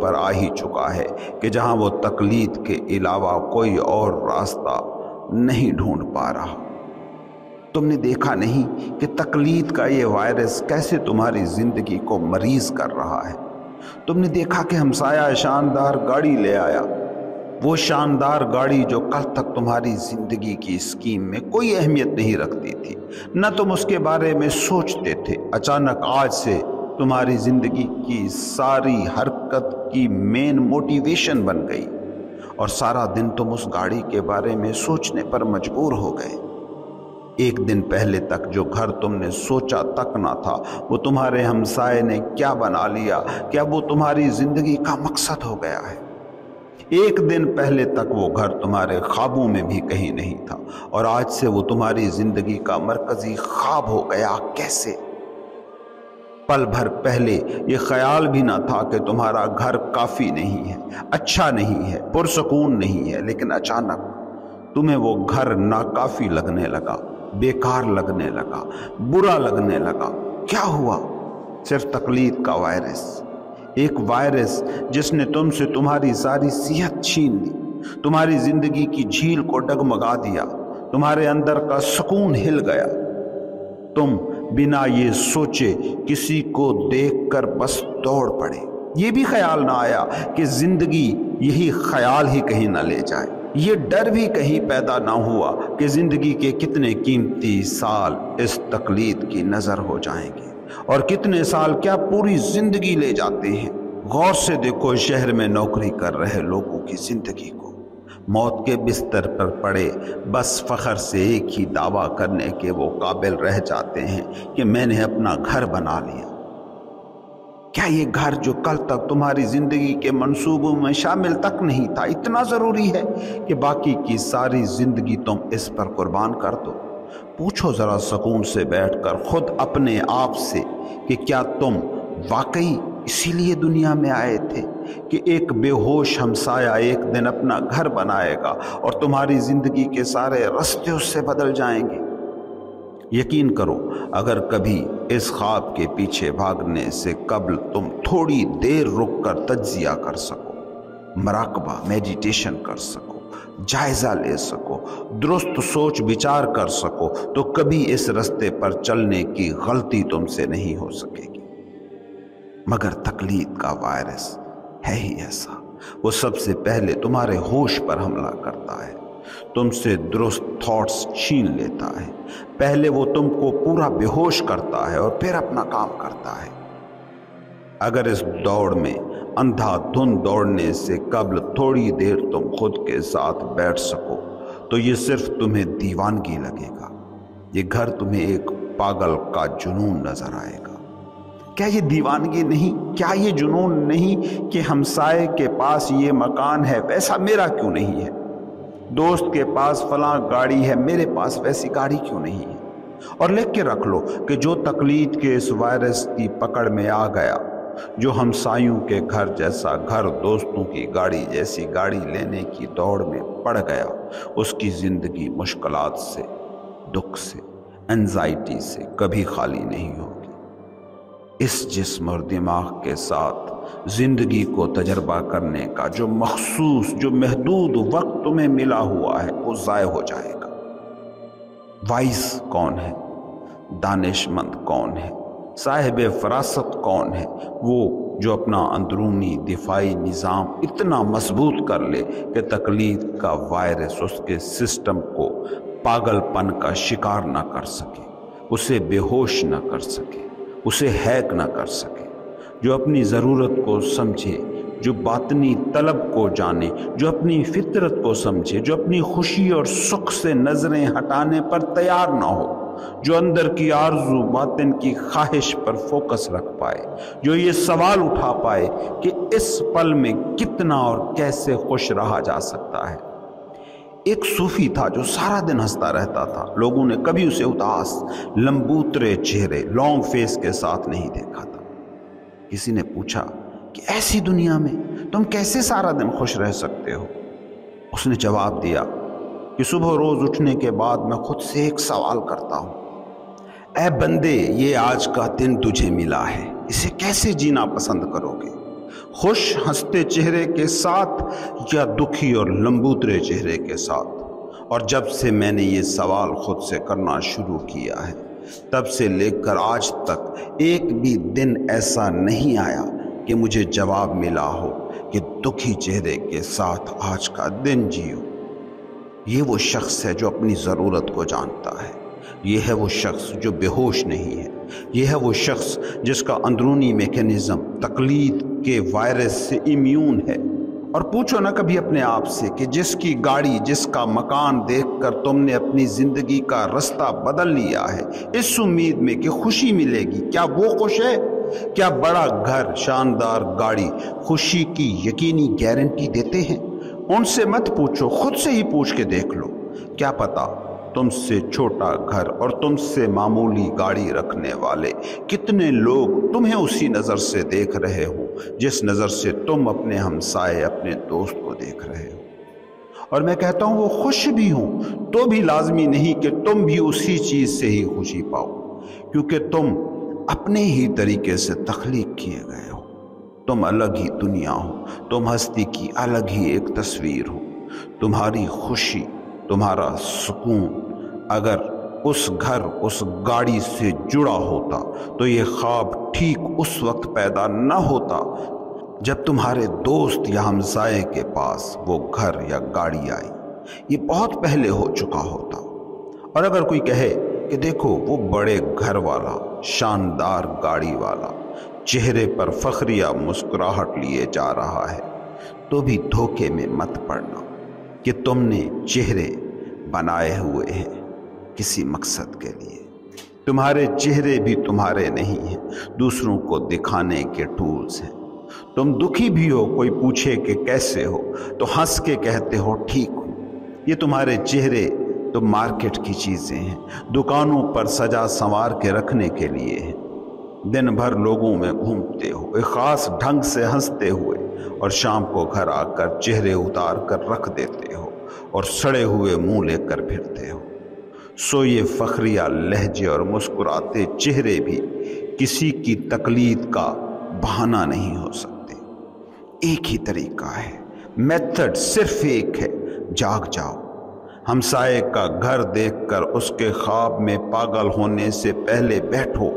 پر آ ہی چکا ہے کہ جہاں وہ تقلید کے علاوہ کوئی اور راستہ نہیں ڈھونڈ پا رہا۔ تم نے دیکھا نہیں کہ تقلید کا یہ وائرس کیسے تمہاری زندگی کو مریض کر رہا ہے؟ تم نے دیکھا کہ ہمسایہ شاندار گاڑی لے آیا، وہ شاندار گاڑی جو کل تک تمہاری زندگی کی اسکیم میں کوئی اہمیت نہیں رکھتی تھی، نہ تم اس کے بارے میں سوچتے تھے، اچانک آج سے تمہاری زندگی کی ساری حرکت کی مین موٹیویشن بن گئی، اور سارا دن تم اس گاڑی کے بارے میں سوچنے پر مجبور ہو گئے۔ ایک دن پہلے تک جو گھر تم نے سوچا تک نہ تھا، وہ تمہارے ہمسائے نے کیا بنا لیا کہ اب وہ تمہاری زندگی کا مقصد ہو گیا ہے۔ ایک دن پہلے تک وہ گھر تمہارے خوابوں میں بھی کہیں نہیں تھا، اور آج سے وہ تمہاری زندگی کا مرکزی خواب ہو گیا۔ کیسے؟ پل بھر پہلے یہ خیال بھی نہ تھا کہ تمہارا گھر کافی نہیں ہے، اچھا نہیں ہے، پرسکون نہیں ہے، لیکن اچانک تمہیں وہ گھر ناکافی لگنے لگا، بیکار لگنے لگا، برا لگنے لگا۔ کیا ہوا؟ صرف تقلید کا وائرس، ایک وائرس جس نے تم سے تمہاری ساری صحت چھین لی، تمہاری زندگی کی جھیل کو ڈگمگا دیا، تمہارے اندر کا سکون ہل گیا۔ تم بنا یہ سوچے کسی کو دیکھ کر بس دوڑ پڑے، یہ بھی خیال نہ آیا کہ زندگی یہی خیال ہی کہیں نہ لے جائے، یہ ڈر بھی کہیں پیدا نہ ہوا کہ زندگی کے کتنے قیمتی سال اس تقلید کی نظر ہو جائیں گے، اور کتنے سال کیا پوری زندگی لے جاتے ہیں۔ غور سے دیکھو شہر میں نوکری کر رہے لوگوں کی زندگی کو، موت کے بستر پر پڑے بس فخر سے ایک ہی دعویٰ کرنے کے وہ قابل رہ جاتے ہیں کہ میں نے اپنا گھر بنا لیا۔ کیا یہ گھر جو کل تک تمہاری زندگی کے منصوبوں میں شامل تک نہیں تھا اتنا ضروری ہے کہ باقی کی ساری زندگی تم اس پر قربان کر دو؟ پوچھو ذرا سکون سے بیٹھ کر خود اپنے آپ سے کہ کیا تم واقعی اسی لیے دنیا میں آئے تھے کہ ایک بے ہوش ہمسایہ ایک دن اپنا گھر بنائے گا اور تمہاری زندگی کے سارے راستے اس سے بدل جائیں گے؟ یقین کرو، اگر کبھی اس خواب کے پیچھے بھاگنے سے قبل تم تھوڑی دیر رک کر تجزیہ کر سکو، مراقبہ میڈیٹیشن کر سکو، جائزہ لے سکو، درست سوچ بچار کر سکو، تو کبھی اس رستے پر چلنے کی غلطی تم سے نہیں ہو سکے گی۔ مگر تقلید کا وائرس ہے ہی ایسا، وہ سب سے پہلے تمہارے ہوش پر حملہ کرتا ہے، تم سے درست تھاٹس چھین لیتا ہے، پہلے وہ تم کو پورا بے ہوش کرتا ہے اور پھر اپنا کام کرتا ہے۔ اگر اس دوڑ میں اندھا دھند دوڑنے سے قبل تھوڑی دیر تم خود کے ساتھ بیٹھ سکو تو یہ صرف تمہیں دیوانگی لگے گا، یہ گھر تمہیں ایک پاگل کا جنون نظر آئے گا۔ کیا یہ دیوانگی نہیں، کیا یہ جنون نہیں کہ ہمسائے کے پاس یہ مکان ہے ویسا میرا کیوں نہیں ہے، دوست کے پاس فلاں گاڑی ہے میرے پاس ویسی گاڑی کیوں نہیں ہے؟ اور لکھ کے رکھ لو کہ جو تقلید کے اس وائرس کی پکڑ میں آ گیا، جو ہمسایوں کے گھر جیسا گھر، دوستوں کی گاڑی جیسی گاڑی لینے کی دوڑ میں پڑ گیا، اس کی زندگی مشکلات سے، دکھ سے، انزائٹی سے کبھی خالی نہیں ہوگی۔ اس جسم اور دماغ کے ساتھ زندگی کو تجربہ کرنے کا جو مخصوص، جو محدود وقت تمہیں ملا ہوا ہے وہ ضائع ہو جائے گا۔ وائس کون ہے؟ دانش مند کون ہے؟ صاحب فراست کون ہے؟ وہ جو اپنا اندرونی دفاعی نظام اتنا مضبوط کر لے کہ تقلید کا وائرس اس کے سسٹم کو پاگل پن کا شکار نہ کر سکے، اسے بے ہوش نہ کر سکے، اسے ہیک نہ کر سکے، جو اپنی ضرورت کو سمجھے، جو باطنی طلب کو جانے، جو اپنی فطرت کو سمجھے، جو اپنی خوشی اور سکھ سے نظریں ہٹانے پر تیار نہ ہو، جو اندر کی آرزو، باطن کی خواہش پر فوکس رکھ پائے، جو یہ سوال اٹھا پائے کہ اس پل میں کتنا اور کیسے خوش رہا جا سکتا ہے۔ ایک صوفی تھا جو سارا دن ہنستا رہتا تھا، لوگوں نے کبھی اسے اداس، لمبوترے چہرے، لانگ فیس کے ساتھ نہیں دیکھا تھا۔ کسی نے پوچھا کہ ایسی دنیا میں تم کیسے سارا دن خوش رہ سکتے ہو؟ اس نے جواب دیا کہ صبح روز اٹھنے کے بعد میں خود سے ایک سوال کرتا ہوں، اے بندے، یہ آج کا دن تجھے ملا ہے، اسے کیسے جینا پسند کرو گے؟ خوش ہنستے چہرے کے ساتھ یا دکھی اور لمبوترے چہرے کے ساتھ؟ اور جب سے میں نے یہ سوال خود سے کرنا شروع کیا ہے تب سے لے کر آج تک ایک بھی دن ایسا نہیں آیا کہ مجھے جواب ملا ہو کہ دکھی چہرے کے ساتھ آج کا دن جیو۔ یہ وہ شخص ہے جو اپنی ضرورت کو جانتا ہے، یہ ہے وہ شخص جو بے ہوش نہیں ہے، یہ ہے وہ شخص جس کا اندرونی میکینزم تقلید کے وائرس سے امیون ہے۔ اور پوچھو نہ کبھی اپنے آپ سے کہ جس کی گاڑی، جس کا مکان دیکھ کر تم نے اپنی زندگی کا رستہ بدل لیا ہے اس امید میں کہ خوشی ملے گی، کیا وہ خوش ہے؟ کیا بڑا گھر، شاندار گاڑی خوشی کی یقینی گارنٹی دیتے ہیں؟ ان سے مت پوچھو، خود سے ہی پوچھ کے دیکھ لو۔ کیا پتا تم سے چھوٹا گھر اور تم سے معمولی گاڑی رکھنے والے کتنے لوگ تمہیں اسی نظر سے دیکھ رہے ہو جس نظر سے تم اپنے ہمسائے، اپنے دوست کو دیکھ رہے ہو۔ اور میں کہتا ہوں وہ خوش بھی ہوں تو بھی لازمی نہیں کہ تم بھی اسی چیز سے ہی خوشی پاؤ، کیونکہ تم اپنے ہی طریقے سے تخلیق کیے گئے ہو۔ تم الگ ہی دنیا ہو، تم ہستی کی الگ ہی ایک تصویر ہو۔ تمہاری خوشی، تمہارا سکون اگر اس گھر، اس گاڑی سے جڑا ہوتا تو یہ خواب ٹھیک اس وقت پیدا نہ ہوتا جب تمہارے دوست یا ہمسائے کے پاس وہ گھر یا گاڑی آئی، یہ بہت پہلے ہو چکا ہوتا۔ اور اگر کوئی کہے کہ دیکھو وہ بڑے گھر والا، شاندار گاڑی والا چہرے پر فخریہ مسکراہٹ لیے جا رہا ہے، تو بھی دھوکے میں مت پڑنا کہ تم نے چہرے بنائے ہوئے ہیں کسی مقصد کے لیے۔ تمہارے چہرے بھی تمہارے نہیں ہیں، دوسروں کو دکھانے کے ٹولز ہیں۔ تم دکھی بھی ہو، کوئی پوچھے کہ کیسے ہو تو ہنس کے کہتے ہو ٹھیک ہوں۔ یہ تمہارے چہرے تو مارکیٹ کی چیزیں ہیں، دکانوں پر سجا سنوار کے رکھنے کے لیے ہیں۔ دن بھر لوگوں میں گھومتے ہو ایک خاص ڈھنگ سے ہنستے ہوئے، اور شام کو گھر آ کر چہرے اتار کر رکھ دیتے ہو اور سڑے ہوئے منہ لے کر پھرتے ہو۔ سو یہ فخریہ لہجے اور مسکراتے چہرے بھی کسی کی تقلید کا بہانہ نہیں ہو سکتے۔ ایک ہی طریقہ ہے، میتھڈ صرف ایک ہے، جاگ جاؤ۔ ہمسائے کا گھر دیکھ کر اس کے خواب میں پاگل ہونے سے پہلے بیٹھو،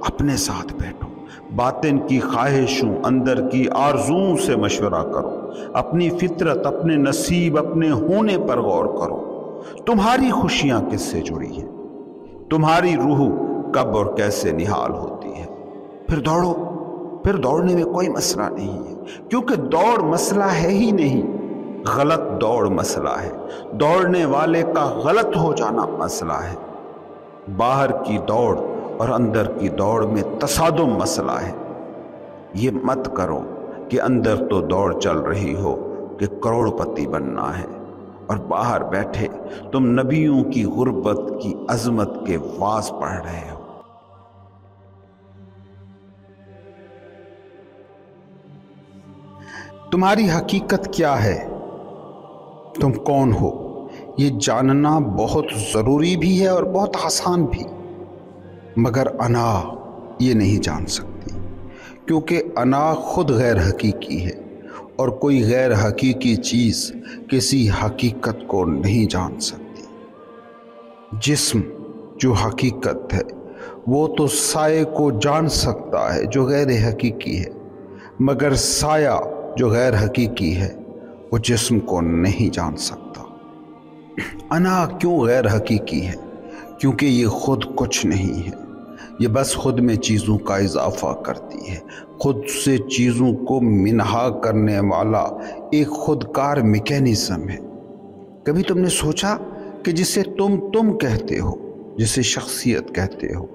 اپنے ساتھ بیٹھو، باطن کی خواہشوں، اندر کی آرزوؤں سے مشورہ کرو، اپنی فطرت، اپنے نصیب، اپنے ہونے پر غور کرو۔ تمہاری خوشیاں کس سے جڑی ہیں؟ تمہاری روح کب اور کیسے نہال ہوتی ہے؟ پھر دوڑو۔ پھر دوڑنے میں کوئی مسئلہ نہیں ہے، کیونکہ دوڑ مسئلہ ہے ہی نہیں، غلط دوڑ مسئلہ ہے، دوڑنے والے کا غلط ہو جانا مسئلہ ہے۔ باہر کی دوڑ اور اندر کی دوڑ میں تصادم مسئلہ ہے۔ یہ مت کرو کہ اندر تو دوڑ چل رہی ہو کہ کروڑ پتی بننا ہے، اور باہر بیٹھے تم نبیوں کی غربت کی عظمت کے واعظ پڑھ رہے ہو۔ تمہاری حقیقت کیا ہے؟ تم کون ہو؟ یہ جاننا بہت ضروری بھی ہے اور بہت آسان بھی، مگر انا یہ نہیں جان سکتی، کیونکہ انا خود غیر حقیقی ہے، اور کوئی غیر حقیقی چیز کسی حقیقت کو نہیں جان سکتی۔ جسم جو حقیقت ہے وہ تو سائے کو جان سکتا ہے جو غیر حقیقی ہے، مگر سایہ جو غیر حقیقی ہے وہ جسم کو نہیں جان سکتا۔ انا کیوں غیر حقیقی ہے؟ کیونکہ یہ خود کچھ نہیں ہے، یہ بس خود میں چیزوں کا اضافہ کرتی ہے، خود سے چیزوں کو منہا کرنے والا ایک خودکار میکینزم ہے۔ کبھی تم نے سوچا کہ جسے تم کہتے ہو، جسے شخصیت کہتے ہو،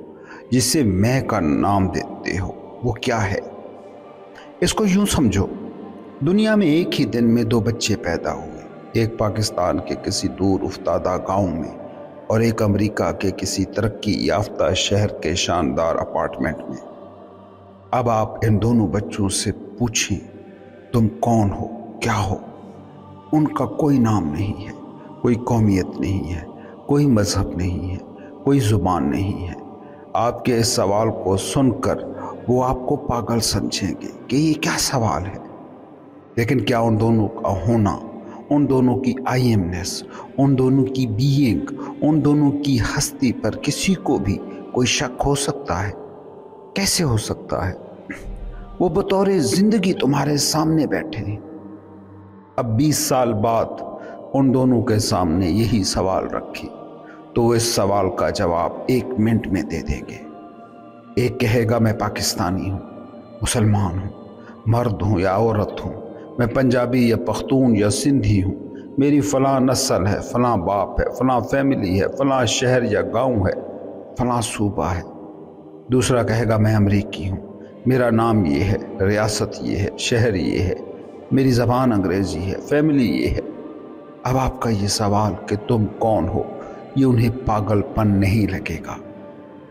جسے میں کا نام دیتے ہو، وہ کیا ہے؟ اس کو یوں سمجھو، دنیا میں ایک ہی دن میں 2 بچے پیدا ہوئے، ایک پاکستان کے کسی دور افتادہ گاؤں میں اور ایک امریکہ کے کسی ترقی یافتہ شہر کے شاندار اپارٹمنٹ میں۔ اب آپ ان دونوں بچوں سے پوچھیں تم کون ہو، کیا ہو؟ ان کا کوئی نام نہیں ہے، کوئی قومیت نہیں ہے، کوئی مذہب نہیں ہے، کوئی زبان نہیں ہے۔ آپ کے اس سوال کو سن کر وہ آپ کو پاگل سمجھیں گے کہ یہ کیا سوال ہے۔ لیکن کیا ان دونوں کا ہونا، ان دونوں کی آئی ایمنس، ان دونوں کی بینگ، ان دونوں کی ہستی پر کسی کو بھی کوئی شک ہو سکتا ہے؟ کیسے ہو سکتا ہے؟ وہ بطور زندگی تمہارے سامنے بیٹھے ہیں۔ اب 20 سال بعد ان دونوں کے سامنے یہی سوال رکھیں تو وہ اس سوال کا جواب 1 منٹ میں دے دیں گے۔ ایک کہے گا میں پاکستانی ہوں، مسلمان ہوں، مرد ہوں یا عورت ہوں، میں پنجابی یا پختون یا سندھی ہوں، میری فلاں نسل ہے، فلاں باپ ہے، فلاں فیملی ہے، فلاں شہر یا گاؤں ہے، فلاں صوبہ ہے۔ دوسرا کہے گا میں امریکی ہوں، میرا نام یہ ہے، ریاست یہ ہے، شہر یہ ہے، میری زبان انگریزی ہے، فیملی یہ ہے۔ اب آپ کا یہ سوال کہ تم کون ہو، یہ انہیں پاگل پن نہیں لگے گا،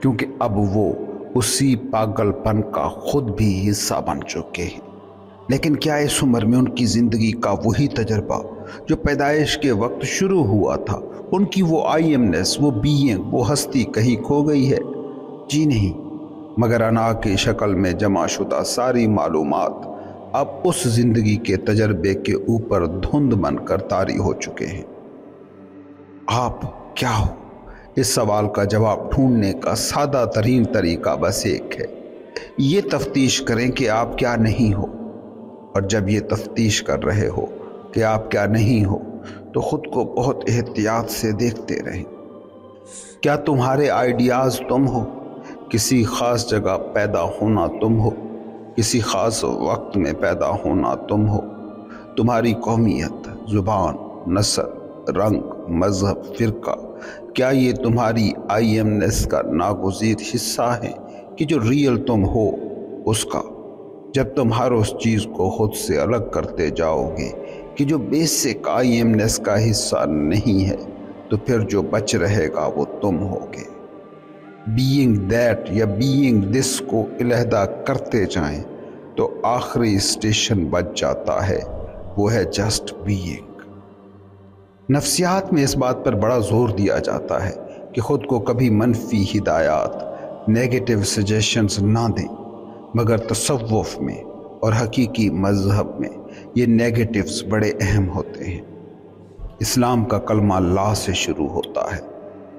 کیونکہ اب وہ اسی پاگل پن کا خود بھی حصہ بن چکے ہیں۔ لیکن کیا اس عمر میں ان کی زندگی کا وہی تجربہ جو پیدائش کے وقت شروع ہوا تھا، ان کی وہ آئی ایمنس، وہ بینگ، وہ ہستی کہیں کھو گئی ہے؟ جی نہیں، مگر انا کی شکل میں جمع شدہ ساری معلومات اب اس زندگی کے تجربے کے اوپر دھند بن کر طاری ہو چکے ہیں۔ آپ کیا ہو؟ اس سوال کا جواب ڈھونڈنے کا سادہ ترین طریقہ بس ایک ہے، یہ تفتیش کریں کہ آپ کیا نہیں ہو۔ اور جب یہ تفتیش کر رہے ہو کہ آپ کیا نہیں ہو تو خود کو بہت احتیاط سے دیکھتے رہیں۔ کیا تمہارے آئیڈیاز تم ہو؟ کسی خاص جگہ پیدا ہونا تم ہو؟ کسی خاص وقت میں پیدا ہونا تم ہو؟ تمہاری قومیت، زبان، نسل، رنگ، مذہب، فرقہ، کیا یہ تمہاری آئی ایمنس کا ناگزیر حصہ ہے کہ جو ریئل تم ہو اس کا؟ جب تم ہر اس چیز کو خود سے الگ کرتے جاؤ گے کہ جو بیسک آئی ایمنس کا حصہ نہیں ہے، تو پھر جو بچ رہے گا وہ تم ہوگے۔ بینگ دیٹ یا بینگ دس کو علیحدہ کرتے جائیں تو آخری اسٹیشن بچ جاتا ہے، وہ ہے جسٹ بینگ۔ نفسیات میں اس بات پر بڑا زور دیا جاتا ہے کہ خود کو کبھی منفی ہدایات، نیگیٹو سجیشنز نہ دیں، مگر تصوف میں اور حقیقی مذہب میں یہ نیگیٹوز بڑے اہم ہوتے ہیں۔ اسلام کا کلمہ لا سے شروع ہوتا ہے،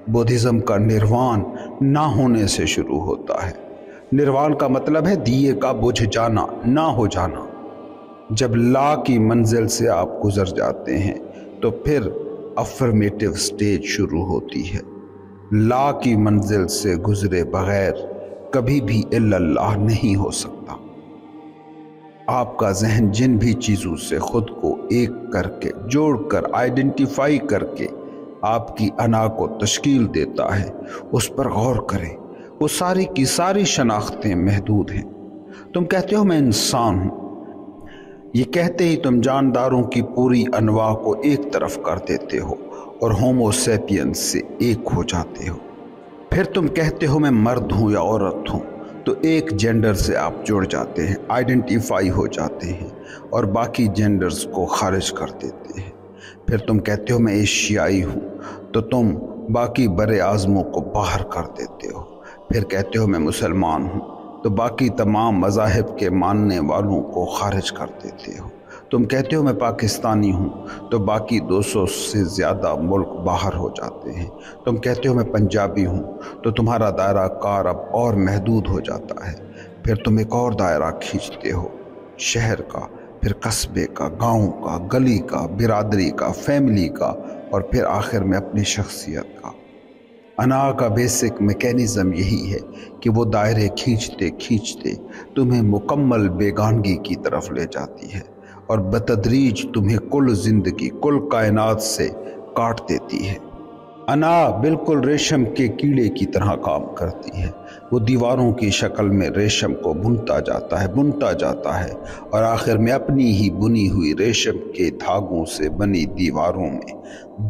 بدھزم کا نروان نہ ہونے سے شروع ہوتا ہے۔ نروان کا مطلب ہے دیے کا بجھ جانا، نہ ہو جانا۔ جب لا کی منزل سے آپ گزر جاتے ہیں تو پھر افرمیٹو سٹیج شروع ہوتی ہے۔ لا کی منزل سے گزرے بغیر کبھی بھی الا اللہ نہیں ہو سکتا۔ آپ کا ذہن جن بھی چیزوں سے خود کو ایک کر کے، جوڑ کر، آئیڈینٹیفائی کر کے آپ کی انا کو تشکیل دیتا ہے، اس پر غور کریں۔ وہ ساری کی ساری شناختیں محدود ہیں۔ تم کہتے ہو میں انسان ہوں، یہ کہتے ہی تم جانداروں کی پوری انواع کو ایک طرف کر دیتے ہو اور ہومو سیپینس سے ایک ہو جاتے ہو۔ پھر تم کہتے ہو میں مرد ہوں یا عورت ہوں، تو ایک جینڈر سے آپ جڑ جاتے ہیں، آئیڈینٹیفائی ہو جاتے ہیں اور باقی جینڈرز کو خارج کر دیتے ہیں۔ پھر تم کہتے ہو میں ایشیائی ہوں، تو تم باقی برے اعظموں کو باہر کر دیتے ہو۔ پھر کہتے ہو میں مسلمان ہوں، تو باقی تمام مذاہب کے ماننے والوں کو خارج کر دیتے ہو۔ تم کہتے ہو میں پاکستانی ہوں، تو باقی 200 سے زیادہ ملک باہر ہو جاتے ہیں۔ تم کہتے ہو میں پنجابی ہوں، تو تمہارا دائرہ کار اب اور محدود ہو جاتا ہے۔ پھر تم ایک اور دائرہ کھینچتے ہو، شہر کا، پھر قصبے کا، گاؤں کا، گلی کا، برادری کا، فیملی کا، اور پھر آخر میں اپنی شخصیت کا۔ انا کا بیسک میکینزم یہی ہے کہ وہ دائرے کھینچتے کھینچتے تمہیں مکمل بیگانگی کی طرف لے جاتی ہے اور بتدریج تمہیں کل زندگی، کل کائنات سے کاٹ دیتی ہے۔ انا بالکل ریشم کے کیڑے کی طرح کام کرتی ہے۔ وہ دیواروں کی شکل میں ریشم کو بنتا جاتا ہے اور آخر میں اپنی ہی بنی ہوئی ریشم کے دھاگوں سے بنی دیواروں میں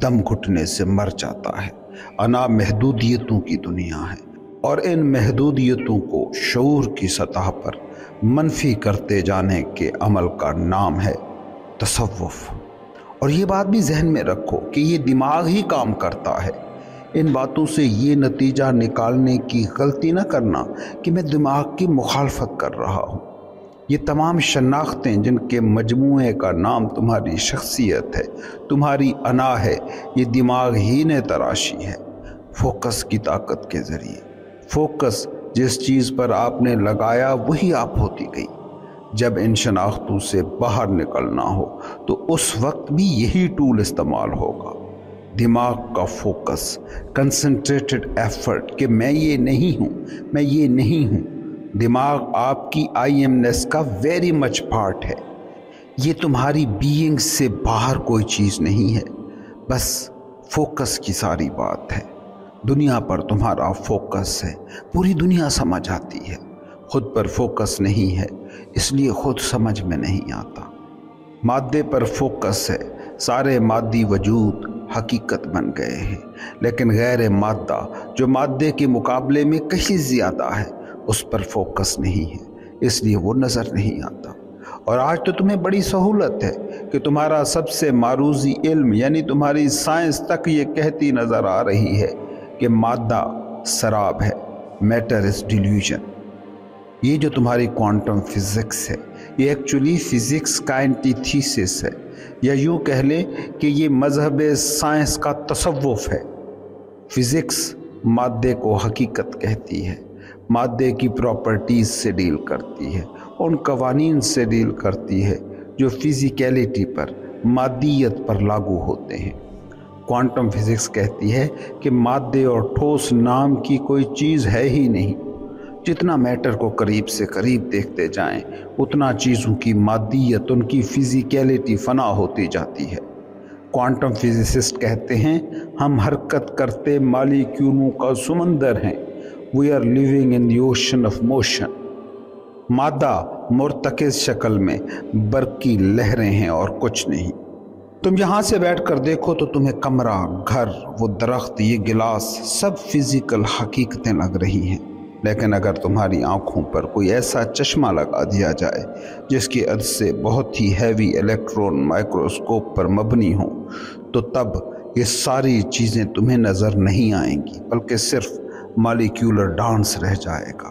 دم گھٹنے سے مر جاتا ہے۔ انا محدودیتوں کی دنیا ہے اور ان محدودیتوں کو شعور کی سطح پر منفی کرتے جانے کے عمل کا نام ہے تصوف۔ اور یہ بات بھی ذہن میں رکھو کہ یہ دماغ ہی کام کرتا ہے، ان باتوں سے یہ نتیجہ نکالنے کی غلطی نہ کرنا کہ میں دماغ کی مخالفت کر رہا ہوں۔ یہ تمام شناختیں جن کے مجموعے کا نام تمہاری شخصیت ہے، تمہاری انا ہے، یہ دماغ ہی نے تراشی ہے فوکس کی طاقت کے ذریعے۔ فوکس جس چیز پر آپ نے لگایا وہی آپ ہوتی گئی۔ جب ان شناختوں سے باہر نکلنا ہو تو اس وقت بھی یہی ٹول استعمال ہوگا، دماغ کا فوکس، کنسنٹریٹڈ ایفرٹ کہ میں یہ نہیں ہوں، میں یہ نہیں ہوں۔ دماغ آپ کی آئی ایم نیس کا ویری مچ پارٹ ہے۔ یہ تمہاری بینگ سے باہر کوئی چیز نہیں ہے، بس فوکس کی ساری بات ہے۔ دنیا پر تمہارا فوکس ہے، پوری دنیا سمجھ آتی ہے، خود پر فوکس نہیں ہے، اس لیے خود سمجھ میں نہیں آتا۔ مادے پر فوکس ہے، سارے مادی وجود حقیقت بن گئے ہیں، لیکن غیر مادہ جو مادے کے مقابلے میں کہیں زیادہ ہے اس پر فوکس نہیں ہے، اس لیے وہ نظر نہیں آتا۔ اور آج تو تمہیں بڑی سہولت ہے کہ تمہارا سب سے معروضی علم یعنی تمہاری سائنس تک یہ کہتی نظر آ رہی ہے کہ مادہ سراب ہے، میٹر از ڈیلیوژن۔ یہ جو تمہاری کوانٹم فزکس ہے یہ ایکچولی فزکس کا اینٹی تھیسس ہے، یا یوں کہہ لیں کہ یہ مذہب سائنس کا تصوف ہے۔ فزکس مادے کو حقیقت کہتی ہے، مادے کی پراپرٹیز سے ڈیل کرتی ہے، ان قوانین سے ڈیل کرتی ہے جو فزیکیلٹی پر، مادیت پر لاگو ہوتے ہیں۔ کوانٹم فزکس کہتی ہے کہ مادے اور ٹھوس نام کی کوئی چیز ہے ہی نہیں۔ جتنا میٹر کو قریب سے قریب دیکھتے جائیں اتنا چیزوں کی مادیت، ان کی فزیکیلٹی فنا ہوتی جاتی ہے۔ کوانٹم فزسسٹ کہتے ہیں ہم حرکت کرتے مالیکیولوں کا سمندر ہیں، we are living in the ocean of motion. مادہ مرتکز شکل میں برقی لہریں ہیں اور کچھ نہیں۔ تم یہاں سے بیٹھ کر دیکھو تو تمہیں کمرہ، گھر، وہ درخت، یہ گلاس سب فزیکل حقیقتیں لگ رہی ہیں، لیکن اگر تمہاری آنکھوں پر کوئی ایسا چشمہ لگا دیا جائے جس کی عدسے بہت ہی ہیوی الیکٹرون مائکروسکوپ پر مبنی ہوں تو تب یہ ساری چیزیں تمہیں نظر نہیں آئیں گی، بلکہ صرف مالیکیولر ڈانس رہ جائے گا،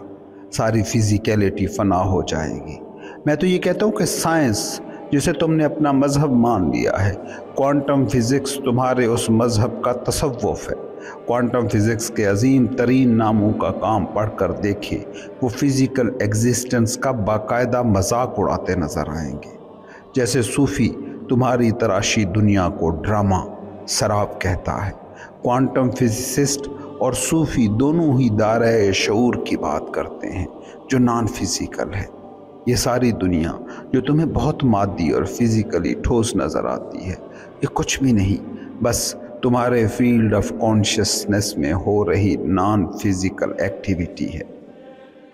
ساری فزیکیلٹی فنا ہو جائے گی۔ میں تو یہ کہتا ہوں کہ سائنس جسے تم نے اپنا مذہب مان لیا ہے، کوانٹم فزکس تمہارے اس مذہب کا تصوف ہے۔ کوانٹم فزکس کے عظیم ترین ناموں کا کام پڑھ کر دیکھیں، وہ فزیکل ایگزسٹنس کا باقاعدہ مذاق اڑاتے نظر آئیں گے۔ جیسے صوفی تمہاری تراشی دنیا کو ڈرامہ، سراب کہتا ہے، کوانٹم فزسسٹ اور صوفی دونوں ہی دائرۂ شعور کی بات کرتے ہیں جو نان فزیکل ہے۔ یہ ساری دنیا جو تمہیں بہت مادی اور فزیکلی ٹھوس نظر آتی ہے، یہ کچھ بھی نہیں، بس تمہارے فیلڈ آف کانشیسنس میں ہو رہی نان فزیکل ایکٹیویٹی ہے۔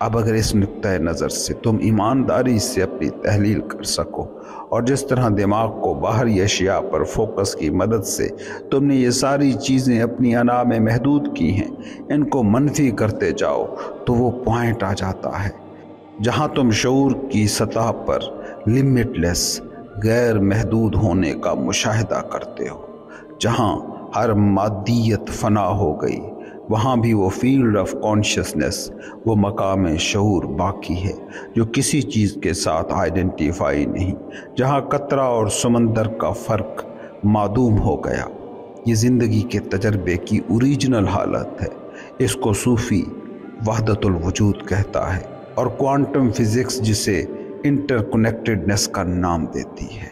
اب اگر اس نقطۂ نظر سے تم ایمانداری سے اپنی تحلیل کر سکو اور جس طرح دماغ کو باہری اشیاء پر فوکس کی مدد سے تم نے یہ ساری چیزیں اپنی انا میں محدود کی ہیں، ان کو منفی کرتے جاؤ تو وہ پوائنٹ آ جاتا ہے جہاں تم شعور کی سطح پر لمٹ لیس، غیر محدود ہونے کا مشاہدہ کرتے ہو۔ جہاں ہر مادیت فنا ہو گئی وہاں بھی وہ فیلڈ آف کانشیسنس، وہ مقام شعور باقی ہے جو کسی چیز کے ساتھ آئیڈینٹیفائی نہیں، جہاں قطرہ اور سمندر کا فرق معدوم ہو گیا۔ یہ زندگی کے تجربے کی اوریجنل حالت ہے۔ اس کو صوفی وحدت الوجود کہتا ہے اور کوانٹم فزکس جسے انٹر کنیکٹڈنس کا نام دیتی ہے۔